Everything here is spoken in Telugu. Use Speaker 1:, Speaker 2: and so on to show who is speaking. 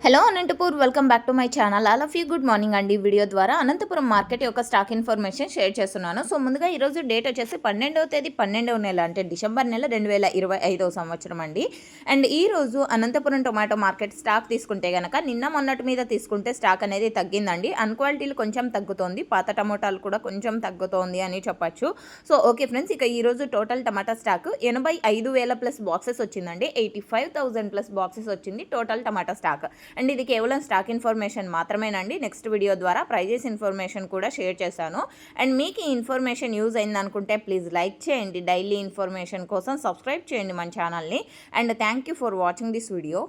Speaker 1: Hello Anantapur, welcome back to my channel. All of you good morning అండి. వీడియో ద్వారా అనంతపురం మార్కెట్ యొక్క స్టాక్ ఇన్ఫర్మేషన్ షేర్ చేస్తున్నాను. సో ముందుగా ఈరోజు డేట్ వచ్చేసి 12వ తేదీ 12వ నెల, అంటే డిసెంబర్ నెల 2025 సంవత్సరం అండి. అండ్ ఈ రోజు అనంతపురం టొమాటో మార్కెట్ స్టాక్ తీసుకుంటే కనుక నిన్న మొన్నటి మీద తీసుకుంటే స్టాక్ అనేది తగ్గిందండి. అన్క్వాలిటీలు కొంచెం తగ్గుతోంది, పాత టమోటాలు కూడా కొంచెం తగ్గుతోంది అని చెప్పచ్చు. సో ఓకే ఫ్రెండ్స్, ఇక ఈరోజు టోటల్ టమాటా స్టాక్ 85,000 ప్లస్ బాక్సెస్ వచ్చిందండి. 85,000 ప్లస్ బాక్సెస్ వచ్చింది టోటల్ టమాటా స్టాక్. అండ్ ఇది కేవలం స్టాక్ ఇన్ఫర్మేషన్ మాత్రమేనండి. నెక్స్ట్ వీడియో ద్వారా ప్రైజెస్ ఇన్ఫర్మేషన్ కూడా షేర్ చేశాను. అండ్ మీకు ఈ ఇన్ఫర్మేషన్ యూజ్ అయింది అనుకుంటే ప్లీజ్ లైక్ చేయండి. డైలీ ఇన్ఫర్మేషన్ కోసం సబ్స్క్రైబ్ చేయండి మన ఛానల్ని. And thank you for watching this video.